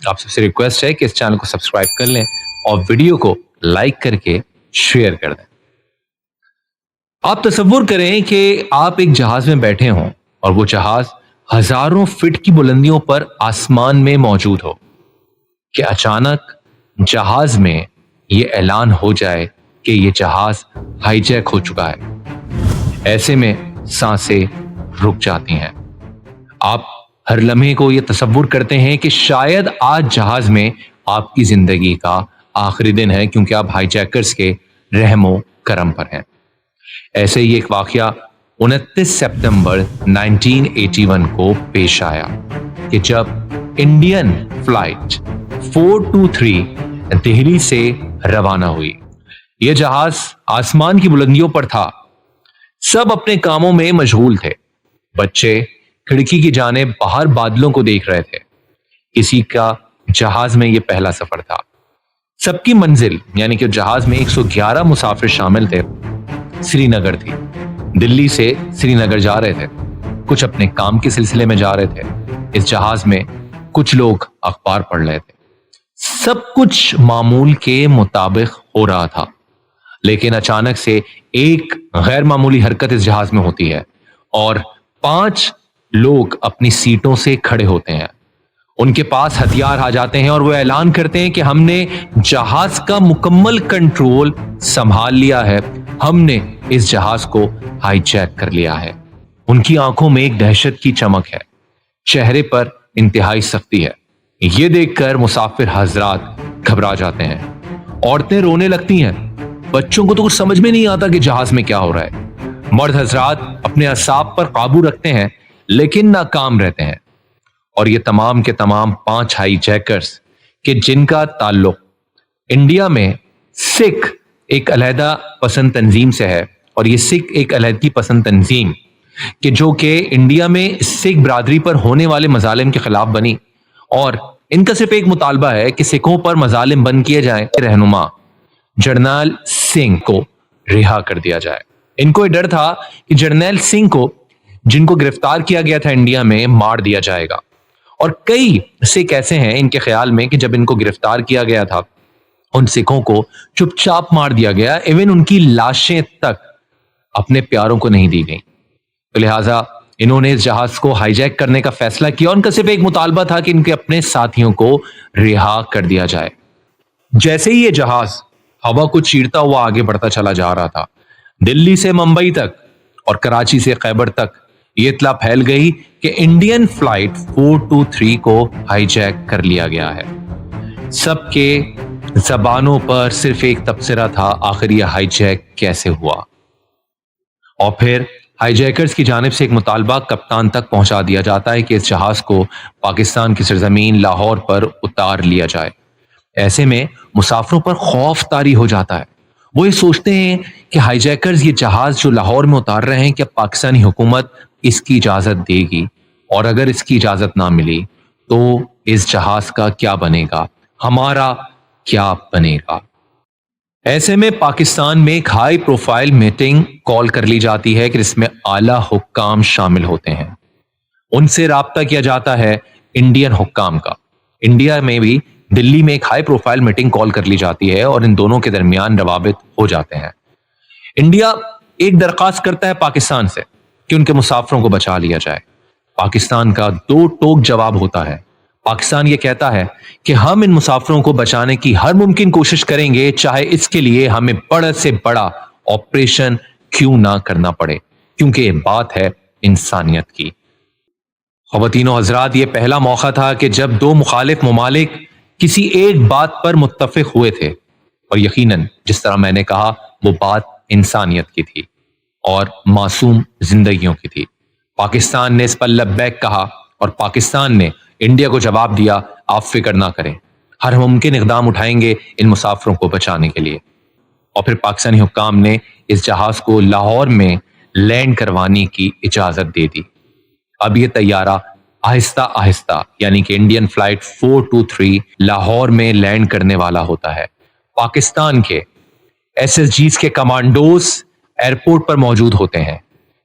आप सबसे रिक्वेस्ट है कि इस चैनल को सब्सक्राइब कर लें और वीडियो को लाइक करके शेयर कर दें। आप तसव्वुर करें कि आप एक जहाज में बैठे हों और वो जहाज हजारों फीट की बुलंदियों पर आसमान में मौजूद हो कि अचानक जहाज में ये ऐलान हो जाए कि ये जहाज हाईजैक हो चुका है। ऐसे में सांसें रुक जाती हैं। आप हर लम्हे को ये तसव्वुर करते हैं कि शायद आज जहाज में आपकी जिंदगी का आखिरी दिन है, क्योंकि आप हाईजैकर्स के रहमो करम पर हैं। ऐसे ही एक वाकया 29 सितंबर 1981 को पेश आया कि जब इंडियन फ्लाइट 423 दिल्ली से रवाना हुई। यह जहाज आसमान की बुलंदियों पर था। सब अपने कामों में मशगूल थे। बच्चे खिड़की की जाने बाहर बादलों को देख रहे थे। किसी का जहाज में यह पहला सफर था। सबकी मंजिल यानी कि जहाज में 111 मुसाफिर शामिल थे, श्रीनगर थी। दिल्ली से श्रीनगर जा रहे थे। कुछ अपने काम के सिलसिले में जा रहे थे। इस जहाज में कुछ लोग अखबार पढ़ रहे थे। सब कुछ मामूल के मुताबिक हो रहा था, लेकिन अचानक से एक गैर मामूली हरकत इस जहाज में होती है और 5 लोग अपनी सीटों से खड़े होते हैं। उनके पास हथियार आ जाते हैं और वो ऐलान करते हैं कि हमने जहाज का मुकम्मल कंट्रोल संभाल लिया है, हमने इस जहाज को हाईजैक कर लिया है। उनकी आंखों में एक दहशत की चमक है, चेहरे पर इंतहाई सख्ती है। ये देखकर मुसाफिर हजरात घबरा जाते हैं। औरतें रोने लगती हैं। बच्चों को तो कुछ समझ में नहीं आता कि जहाज में क्या हो रहा है। मर्द हजरात अपने असाब पर काबू रखते हैं, लेकिन नाकाम रहते हैं। और ये तमाम के तमाम 5 हाईजैकर्स कि जिनका ताल्लुक इंडिया में सिख एक अलहदा पसंद तंजीम से है, और ये सिख एक अलहदगी पसंद तंजीम कि जो कि इंडिया में सिख बरादरी पर होने वाले मजालिम के खिलाफ बनी, और इनका सिर्फ एक मुतालबा है कि सिखों पर मजालिम बंद किए जाएं। रहनुमा जर्नैल सिंह को रिहा कर दिया जाए। इनको डर था कि जर्नैल सिंह को, जिनको गिरफ्तार किया गया था इंडिया में, मार दिया जाएगा। और कई सिख ऐसे हैं इनके ख्याल में कि जब इनको गिरफ्तार किया गया था, उन सिखों को चुपचाप मार दिया गया, इवन उनकी लाशें तक अपने प्यारों को नहीं दी गई। तो लिहाजा इन्होंने इस जहाज को हाईजैक करने का फैसला किया। उनका सिर्फ एक मुतालबा था कि इनके अपने साथियों को रिहा कर दिया जाए। जैसे ही ये जहाज हवा को चीरता हुआ आगे बढ़ता चला जा रहा था, दिल्ली से मुंबई तक और कराची से खैबर तक ये इत्तला फैल गई कि इंडियन फ्लाइट 423 को हाईजैक कर लिया गया है। सबके जबानों पर सिर्फ एक तबसरा था, आखिर ये हाईजैक कैसे हुआ। और फिर हाईजैकर्स की जानिब से एक मुतालबा कप्तान तक पहुंचा दिया जाता है कि इस जहाज को पाकिस्तान की सरजमीन लाहौर पर उतार लिया जाए। ऐसे में मुसाफिरों पर खौफ तारी हो जाता है। वो ये सोचते हैं कि हाईजैकर्स ये जहाज जो लाहौर में उतार रहे हैं, क्या पाकिस्तानी हुकूमत इसकी इजाजत देगी, और अगर इसकी इजाजत ना मिली तो इस जहाज का क्या बनेगा, हमारा क्या बनेगा। ऐसे में पाकिस्तान में एक हाई प्रोफाइल मीटिंग कॉल कर ली जाती है कि इसमें आला हुक्काम शामिल होते हैं। उनसे राब्ता किया जाता है इंडियन हुक्काम का। इंडिया में भी दिल्ली में एक हाई प्रोफाइल मीटिंग कॉल कर ली जाती है और इन दोनों के दरमियान रवाबित हो जाते हैं। इंडिया एक दरखास्त करता है पाकिस्तान से कि उनके मुसाफिरों को बचा लिया जाए। पाकिस्तान का 2 टोक जवाब होता है। पाकिस्तान ये कहता है कि हम इन मुसाफिरों को बचाने की हर मुमकिन कोशिश करेंगे, चाहे इसके लिए हमें बड़ा से बड़ा ऑपरेशन क्यों ना करना पड़े, क्योंकि ये बात है इंसानियत की। ख़वातीनो हज़रात, ये पहला मौका था कि जब 2 मुखालिफ ममालिक किसी एक बात पर मुत्तफिक हुए थे, और यकीनन जिस तरह मैंने कहा वो बात इंसानियत की थी और मासूम जिंदगियों की थी। पाकिस्तान ने इस पर लब्बैक कहा और पाकिस्तान ने इंडिया को जवाब दिया, आप फिक्र ना करें, हर मुमकिन इक़दाम उठाएंगे इन मुसाफिरों को बचाने के लिए। और फिर पाकिस्तानी हुक्काम ने इस जहाज को लाहौर में लैंड करवाने की इजाजत दे दी। अब यह तैयारा आहिस्ता आहिस्ता यानी कि इंडियन फ्लाइट 423 लाहौर में लैंड करने वाला होता है। पाकिस्तान के SSGs के कमांडोज एयरपोर्ट पर मौजूद होते हैं।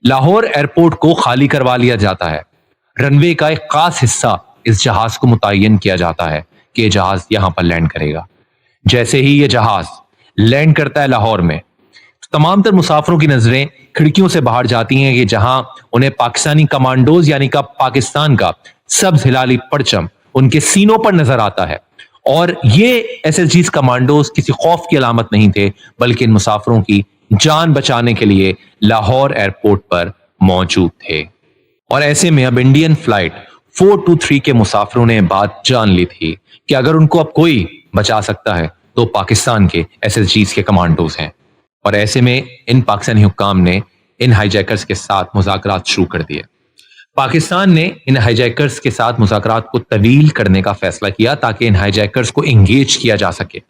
लाहौर एयरपोर्ट को खाली करवा लिया जाता है। रनवे का एक खास हिस्सा इस जहाज को मुतय्यन किया जाता है कि ये जहाज यहां पर लैंड करेगा। जैसे ही ये जहाज लैंड करता है लाहौर में, तमाम तर मुसाफिरों की नजरें खिड़कियों से बाहर जाती हैं कि जहां उन्हें पाकिस्तानी कमांडोज यानी का पाकिस्तान का सब्ज हिलाली परचम उनके सीनों पर नजर आता है। और ये एसएसजीज कमांडोज किसी खौफ की अलामत नहीं थे, बल्कि इन मुसाफिरों की जान बचाने के लिए लाहौर एयरपोर्ट पर मौजूद थे। और ऐसे में अब इंडियन फ्लाइट 423 के मुसाफिरों ने बात जान ली थी कि अगर उनको अब कोई बचा सकता है तो पाकिस्तान के एसएसजीज के कमांडोज हैं। और ऐसे में इन पाकिस्तानी हुक्काम ने इन हाईजैकर्स के साथ मुज़ाकरात शुरू कर दिए। पाकिस्तान ने इन हाईजैकर्स के साथ मुज़ाकरात को तवील करने का फैसला किया ताकि इन हाईजैकर्स को इंगेज किया जा सके।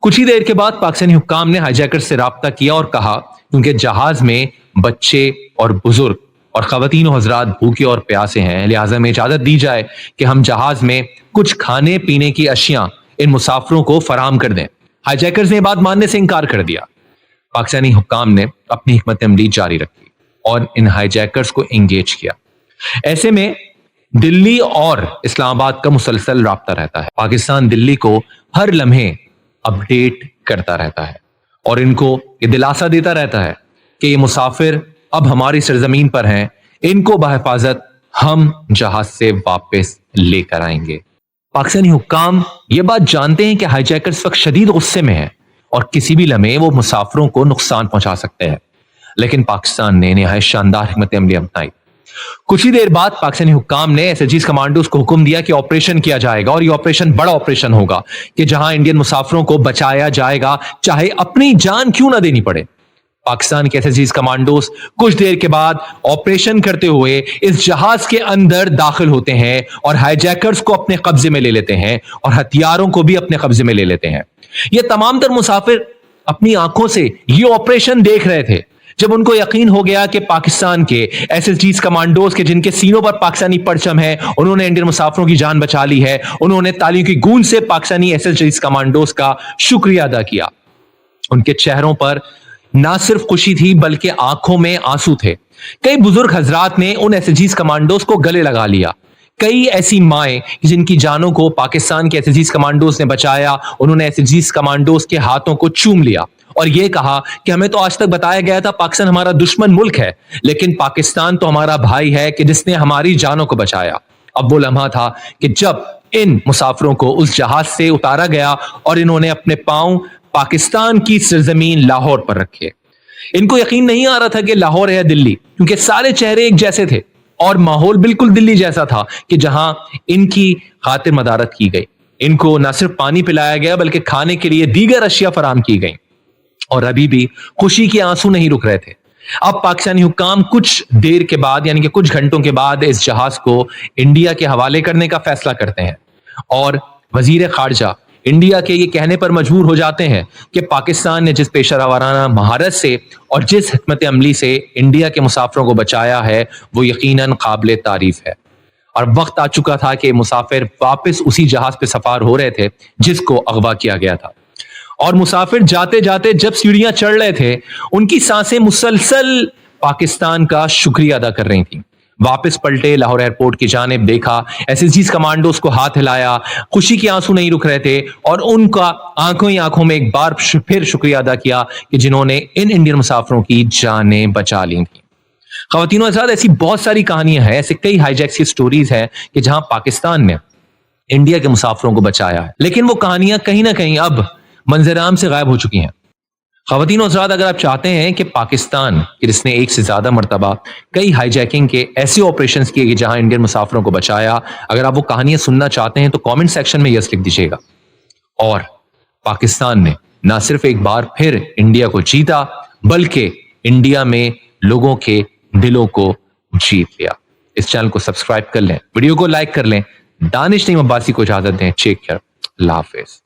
कुछ ही देर के बाद पाकिस्तानी हुक्काम ने हाईजैकर्स से राब्ता किया और कहा क्योंकि जहाज में बच्चे और बुजुर्ग और खवातीन और हजरात भूखे और प्यासे हैं, लिहाजा में इजाजत दी जाए कि हम जहाज में कुछ खाने पीने की अशिया इन मुसाफिरों को फराम कर दें। हाईजैकर्स ने बात मानने से इनकार कर दिया। पाकिस्तानी हुक्काम ने अपनी हिकमत अमली जारी रखी और इन हाईजैकर्स को एंगेज किया। ऐसे में दिल्ली और इस्लामाबाद का मुसलसल राब्ता रहता है। पाकिस्तान दिल्ली को हर लम्हे अपडेट करता रहता है और इनको ये दिलासा देता रहता है कि ये मुसाफिर अब हमारी सरजमीन पर हैं, इनको बहिफाजत हम जहाज से वापस लेकर आएंगे। पाकिस्तानी हुक्काम ये बात जानते हैं कि हाईजैकर्स वक्त शदीद गुस्से में हैं और किसी भी लम्हे वो मुसाफिरों को नुकसान पहुंचा सकते हैं, लेकिन पाकिस्तान ने निहायत शानदार हिकमत अमली अपनाई। कुछ ही देर बाद पाकिस्तानी हुक्काम ने एसएसजीज कमांडोज को हुक्म दिया कि ऑपरेशन किया जाएगा और ये ऑपरेशन बड़ा ऑपरेशन होगा कि जहां इंडियन मुसाफिरों को बचाया जाएगा, चाहे अपनी जान क्यों ना देनी पड़े। पाकिस्तान के एसएसजीज कमांडोज कुछ देर के बाद ऑपरेशन करते हुए इस जहाज के अंदर दाखिल होते हैं और हाईजैकर्स को अपने कब्जे में ले लेते हैं और हथियारों को भी अपने कब्जे में ले लेते हैं। ये तमाम तर मुसाफिर अपनी आंखों से ये ऑपरेशन देख रहे थे। जब उनको यकीन हो गया कि पाकिस्तान के एसएसजीज कमांडोज के जिनके सीनों पर पाकिस्तानी परचम है, उन्होंने इंडियन मुसाफिरों की जान बचा ली है, उन्होंने तालियों की गूंज से पाकिस्तानी एसएसजीज कमांडोज का शुक्रिया अदा किया। उनके चेहरों पर ना सिर्फ खुशी थी बल्कि आंखों में आंसू थे। कई बुजुर्ग हजरात ने उन एसएसजीज कमांडोज को गले लगा लिया। कई ऐसी माएं जिनकी जानों को पाकिस्तान के एसएसजीज कमांडोज ने बचाया, उन्होंने एसएसजीज कमांडोज के हाथों को चूम लिया और यह कहा कि हमें तो आज तक बताया गया था पाकिस्तान हमारा दुश्मन मुल्क है, लेकिन पाकिस्तान तो हमारा भाई है कि जिसने हमारी जानों को बचाया। अब वो लम्हा था कि जब इन मुसाफिरों को उस जहाज से उतारा गया और इन्होंने अपने पांव पाकिस्तान की सरजमीन लाहौर पर रखे। इनको यकीन नहीं आ रहा था कि लाहौर है दिल्ली, क्योंकि सारे चेहरे एक जैसे थे और माहौल बिल्कुल दिल्ली जैसा था कि जहां इनकी खातिर मदारत की गई। इनको न सिर्फ पानी पिलाया गया बल्कि खाने के लिए दीगर अशिया फराम की गई और अभी भी खुशी के आंसू नहीं रुक रहे थे। अब पाकिस्तानी हुक्काम कुछ देर के बाद यानी कि कुछ घंटों के बाद इस जहाज को इंडिया के हवाले करने का फैसला करते हैं और वजीर खारजा इंडिया के ये कहने पर मजबूर हो जाते हैं कि पाकिस्तान ने जिस पेशेवराना महारत से और जिस हिकमत अमली से इंडिया के मुसाफिरों को बचाया है वो यकीनन काबिल तारीफ है। और वक्त आ चुका था कि मुसाफिर वापस उसी जहाज पे सफार हो रहे थे जिसको अगवा किया गया था। और मुसाफिर जाते जाते जब सीढ़ियां चढ़ रहे थे, उनकी सांसें मुसलसल पाकिस्तान का शुक्रिया अदा कर रही थी। वापस पलटे, लाहौर एयरपोर्ट की जानिब देखा, एसएसजीज कमांडोज को हाथ हिलाया, खुशी के आंसू नहीं रुक रहे थे और उनका आंखों ही आंखों में एक बार फिर शुक्रिया अदा किया कि जिन्होंने इन इंडियन मुसाफिरों की जानें बचा ली थी। ख़वातीनो आज़ाद, ऐसी बहुत सारी कहानियां हैं, ऐसे कई हाईजैक्स की स्टोरीज हैं कि जहां पाकिस्तान ने इंडिया के मुसाफिरों को बचाया है, लेकिन वो कहानियां कहीं ना कहीं अब मंजर-ए-आम से गायब हो चुकी हैं। ख़वातीनो हज़रात, अगर आप चाहते हैं कि पाकिस्तान जिसने एक से ज्यादा मरतबा कई हाईजैकिंग के ऐसे ऑपरेशंस किए जहां इंडियन मुसाफिरों को बचाया, अगर आप वो कहानियां सुनना चाहते हैं तो कमेंट सेक्शन में यस लिख दीजिएगा। और पाकिस्तान ने ना सिर्फ एक बार फिर इंडिया को जीता बल्कि इंडिया में लोगों के दिलों को जीत लिया। इस चैनल को सब्सक्राइब कर लें, वीडियो को लाइक कर लें। दानिश नईम अब्बासी को इजाजत दें। टेक केयर, अल्लाह हाफिज।